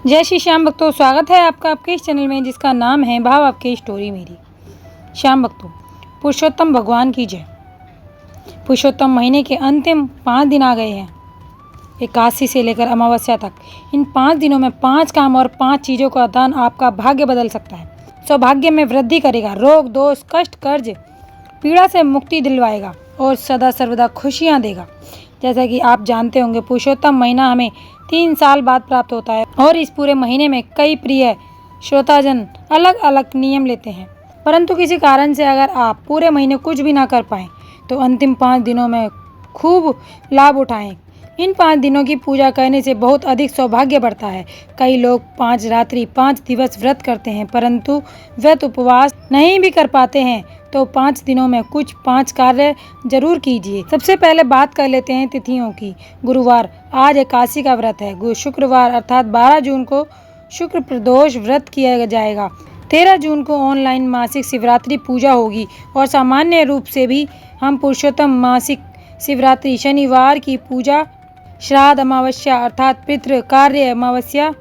जय श्री श्याम भक्तों, स्वागत है आपका आपके इस चैनल में जिसका नाम है भाव आपकी स्टोरी मेरी। श्याम भक्तों, पुरुषोत्तम भगवान की जय। पुरुषोत्तम महीने के अंतिम 5 दिन आ गए हैं, एकादशी से लेकर अमावस्या तक। इन 5 दिनों में 5 काम और 5 चीज़ों का दान आपका भाग्य बदल सकता है। सौभाग्य में वृद्धि करेगा, रोग दोष कष्ट कर्ज पीड़ा से मुक्ति दिलवाएगा और सदा सर्वदा खुशियाँ देगा। जैसा कि आप जानते होंगे, पुरुषोत्तम महीना हमें 3 साल बाद प्राप्त होता है और इस पूरे महीने में कई प्रिय श्रोताजन अलग अलग नियम लेते हैं। परंतु किसी कारण से अगर आप पूरे महीने कुछ भी ना कर पाएँ तो अंतिम 5 दिनों में खूब लाभ उठाएं। इन 5 दिनों की पूजा करने से बहुत अधिक सौभाग्य बढ़ता है। कई लोग 5 रात्रि 5 दिवस व्रत करते हैं, परंतु व्रत उपवास नहीं भी कर पाते हैं तो 5 दिनों में कुछ 5 कार्य जरूर कीजिए। सबसे पहले बात कर लेते हैं तिथियों की। गुरुवार, आज एकादशी का व्रत है। शुक्रवार अर्थात 12 जून को शुक्र प्रदोष व्रत किया जाएगा। 13 जून को ऑनलाइन मासिक शिवरात्रि पूजा होगी और सामान्य रूप से भी हम पुरुषोत्तम मासिक शिवरात्रि शनिवार की पूजा श्राद्ध अमावस्या अर्थात पितृ कार्य अमावस्या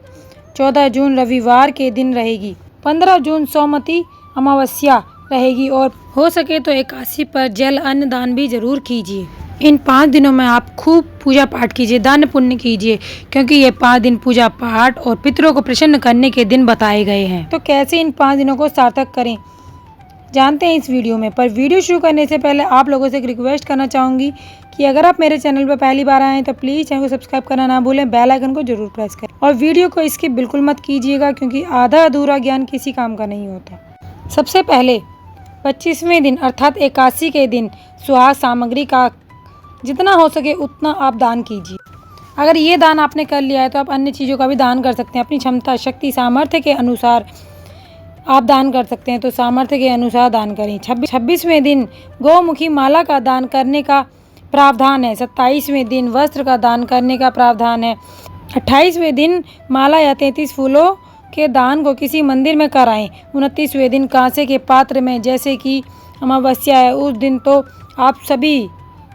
14 जून रविवार के दिन रहेगी। 15 जून सोमवती अमावस्या रहेगी और हो सके तो एकादशी पर जल अन्न दान भी जरूर कीजिए। इन 5 दिनों में आप खूब पूजा पाठ कीजिए, दान पुण्य कीजिए, क्योंकि ये 5 दिन पूजा पाठ और पितरों को प्रसन्न करने के दिन बताए गए हैं। तो कैसे इन 5 दिनों को सार्थक करें जानते हैं इस वीडियो में। पर वीडियो शुरू करने से पहले आप लोगों से एक रिक्वेस्ट करना चाहूँगी कि अगर आप मेरे चैनल पर पहली बार आए हैं तो प्लीज़ चैनल को सब्सक्राइब करना ना भूलें, बेल आइकन को जरूर प्रेस करें और वीडियो को स्किप बिल्कुल मत कीजिएगा, क्योंकि आधा अधूरा ज्ञान किसी काम का नहीं होता। सबसे पहले 25वें दिन अर्थात एकादशी के दिन सुहाग सामग्री का जितना हो सके उतना आप दान कीजिए। अगर ये दान आपने कर लिया है तो आप अन्य चीज़ों का भी दान कर सकते हैं। अपनी क्षमता शक्ति सामर्थ्य के अनुसार आप दान कर सकते हैं, तो सामर्थ्य के अनुसार दान करें। 26वें दिन गौमुखी माला का दान करने का प्रावधान है। 27वें दिन वस्त्र का दान करने का प्रावधान है। 28वें दिन माला या 33 फूलों के दान को किसी मंदिर में कराएं। 29वें दिन कांसे के पात्र में, जैसे कि अमावस्या है उस दिन, तो आप सभी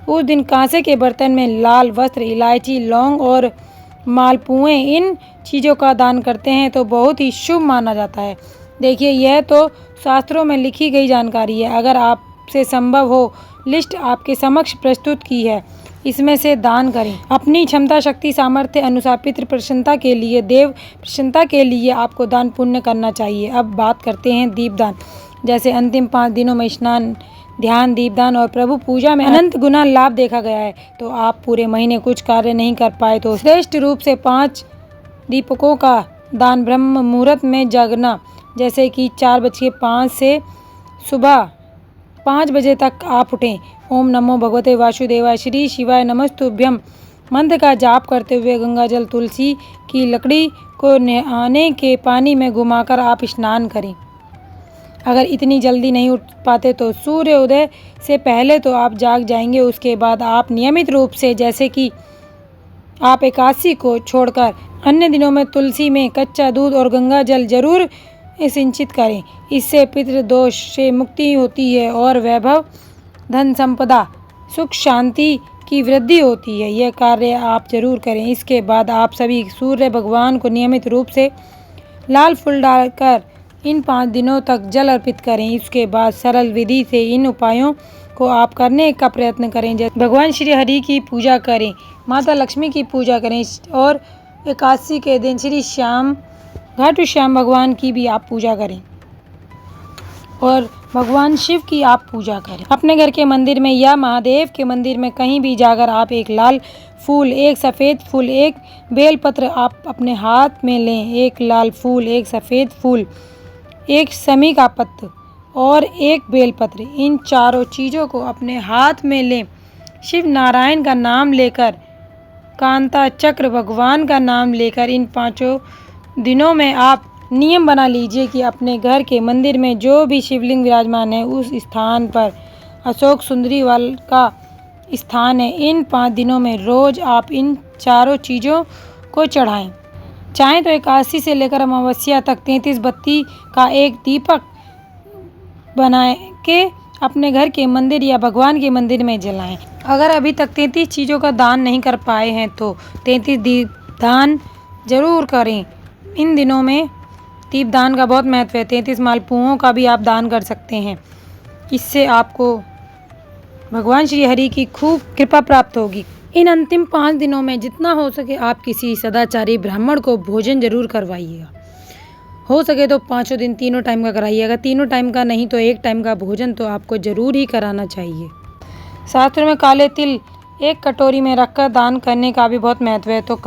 उस दिन कांसे के बर्तन में लाल वस्त्र, इलायची, लौंग और मालपुएं इन चीज़ों का दान करते हैं तो बहुत ही शुभ माना जाता है। देखिए, यह तो शास्त्रों में लिखी गई जानकारी है। अगर आपसे संभव हो, लिस्ट आपके समक्ष प्रस्तुत की है, इसमें से दान करें। अपनी क्षमता शक्ति सामर्थ्य अनुसार पितृ प्रसन्नता के लिए, देव प्रसन्नता के लिए आपको दान पुण्य करना चाहिए। अब बात करते हैं दीपदान। जैसे अंतिम 5 दिनों में स्नान, ध्यान, दीपदान और प्रभु पूजा में अनंत गुना लाभ देखा गया है। तो आप पूरे महीने कुछ कार्य नहीं कर पाए तो श्रेष्ठ रूप से 5 दीपकों का दान ब्रह्म मुहूर्त में जगना, जैसे कि 4:05 से सुबह 5 बजे तक आप उठें। ओम नमो भगवते वासुदेवाय श्री शिवाय नमस्तुभ्यम मंत्र का जाप करते हुए गंगा जल तुलसी की लकड़ी को नहाने के पानी में घुमाकर आप स्नान करें। अगर इतनी जल्दी नहीं उठ पाते तो सूर्य उदय से पहले तो आप जाग जाएंगे। उसके बाद आप नियमित रूप से, जैसे कि आप एकादशी को छोड़कर अन्य दिनों में तुलसी में कच्चा दूध और गंगा जल जरूर सिंचित करें। इससे पितृदोष से मुक्ति होती है और वैभव, धन संपदा, सुख शांति की वृद्धि होती है। यह कार्य आप जरूर करें। इसके बाद आप सभी सूर्य भगवान को नियमित रूप से लाल फूल डालकर इन 5 दिनों तक जल अर्पित करें। इसके बाद सरल विधि से इन उपायों को आप करने का प्रयत्न करें। जैसे भगवान श्री हरि की पूजा करें, माता लक्ष्मी की पूजा करें और एकादशी के दिन श्री श्याम घाटू श्याम भगवान की भी आप पूजा करें और भगवान शिव की आप पूजा करें। अपने घर के मंदिर में या महादेव के मंदिर में कहीं भी जाकर आप एक लाल फूल, एक सफ़ेद फूल, एक बेलपत्र आप अपने हाथ में लें। एक लाल फूल, एक सफ़ेद फूल, एक समी का पत्र और एक बेलपत्र, इन चारों चीज़ों को अपने हाथ में लें। शिव नारायण का नाम लेकर, कांता चक्र भगवान का नाम लेकर इन 5 दिनों में आप नियम बना लीजिए कि अपने घर के मंदिर में जो भी शिवलिंग विराजमान है उस स्थान पर अशोक सुंदरी वाल का स्थान है। इन 5 दिनों में रोज आप इन चारों चीज़ों को चढ़ाएं। चाहें तो एकादशी से लेकर अमावस्या तक 33 बत्ती का एक दीपक बना के अपने घर के मंदिर या भगवान के मंदिर में जलाएं। अगर अभी तक 33 चीज़ों का दान नहीं कर पाए हैं तो 33 दीप दान जरूर करें। इन दिनों में दीपदान का बहुत महत्व है। 33 मालपुओं का भी आप दान कर सकते हैं। इससे आपको भगवान श्री हरि की खूब कृपा प्राप्त होगी। इन अंतिम 5 दिनों में जितना हो सके आप किसी सदाचारी ब्राह्मण को भोजन जरूर करवाइएगा। हो सके तो 5 दिन 3 टाइम का कराइएगा। 3 टाइम का नहीं तो 1 टाइम का भोजन तो आपको जरूर ही कराना चाहिए। शास्त्र में काले तिल एक कटोरी में रखकर दान करने का भी बहुत महत्व है। तो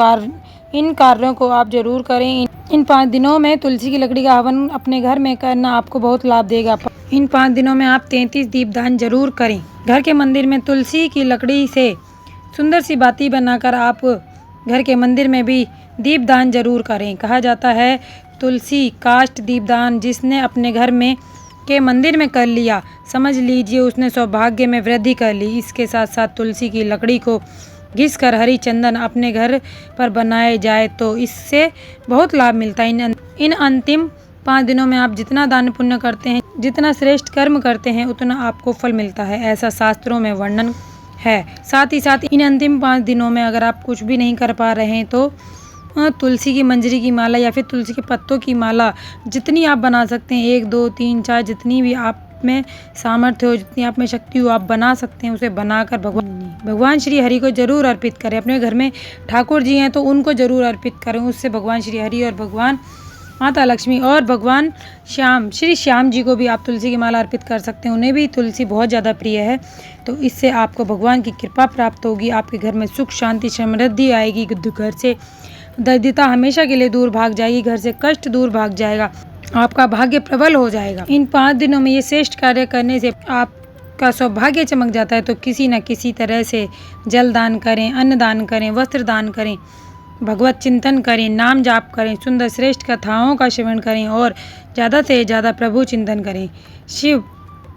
इन कार्यों को आप जरूर करें। इन 5 दिनों में तुलसी की लकड़ी का हवन अपने घर में करना आपको बहुत लाभ देगा। इन 5 दिनों में आप 33 दीपदान जरूर करें। घर के मंदिर में तुलसी की लकड़ी से सुंदर सी बाती बनाकर आप घर के मंदिर में भी दीपदान जरूर करें। कहा जाता है तुलसी काष्ठ दीपदान जिसने अपने घर में के मंदिर में कर लिया, समझ लीजिए उसने सौभाग्य में वृद्धि कर ली। इसके साथ साथ तुलसी की लकड़ी को घिस कर हरी चंदन अपने घर पर बनाए जाए तो इससे बहुत लाभ मिलता है। इन अंतिम 5 दिनों में आप जितना दान पुण्य करते हैं, जितना श्रेष्ठ कर्म करते हैं, उतना आपको फल मिलता है, ऐसा शास्त्रों में वर्णन है। साथ ही साथ इन अंतिम 5 दिनों में अगर आप कुछ भी नहीं कर पा रहे हैं तो तुलसी की मंजरी की माला या फिर तुलसी के पत्तों की माला जितनी आप बना सकते हैं, 1 2 3 4 जितनी भी आप में सामर्थ्य हो, जितनी आप में शक्ति हो, आप बना सकते हैं। उसे बनाकर भगवान श्री हरि को जरूर अर्पित करें। अपने घर में ठाकुर जी हैं तो उनको जरूर अर्पित करें। उससे भगवान श्री हरि और भगवान माता लक्ष्मी और भगवान श्री श्याम जी को भी आप तुलसी की माला अर्पित कर सकते हैं। उन्हें भी तुलसी बहुत ज़्यादा प्रिय है। तो इससे आपको भगवान की कृपा प्राप्त होगी। आपके घर में सुख शांति समृद्धि आएगी। घर से दरिद्रता हमेशा के लिए दूर भाग जाएगी। घर से कष्ट दूर भाग जाएगा। आपका भाग्य प्रबल हो जाएगा। इन 5 दिनों में ये श्रेष्ठ कार्य करने से आपका सौभाग्य चमक जाता है। तो किसी न किसी तरह से जल दान करें, अन्न दान करें, वस्त्र दान करें, भगवत चिंतन करें, नाम जाप करें, सुंदर श्रेष्ठ कथाओं का श्रवण करें और ज़्यादा से ज़्यादा प्रभु चिंतन करें। शिव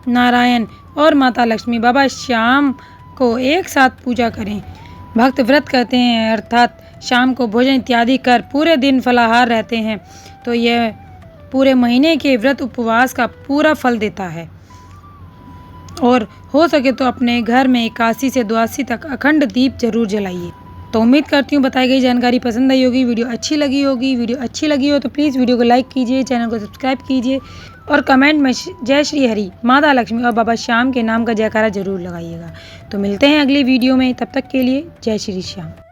नारायण और माता लक्ष्मी बाबा श्याम को एक साथ पूजा करें। भक्त व्रत करते हैं अर्थात शाम को भोजन इत्यादि कर पूरे दिन फलाहार रहते हैं तो यह पूरे महीने के व्रत उपवास का पूरा फल देता है। और हो सके तो अपने घर में 81 से 82 तक अखंड दीप जरूर जलाइए। तो उम्मीद करती हूँ बताई गई जानकारी पसंद आई होगी, वीडियो अच्छी लगी होगी। वीडियो अच्छी लगी हो तो प्लीज़ वीडियो को लाइक कीजिए, चैनल को सब्सक्राइब कीजिए और कमेंट में जय श्री हरि, माता लक्ष्मी और बाबा श्याम के नाम का जयकारा जरूर लगाइएगा। तो मिलते हैं अगली वीडियो में, तब तक के लिए जय श्री श्याम।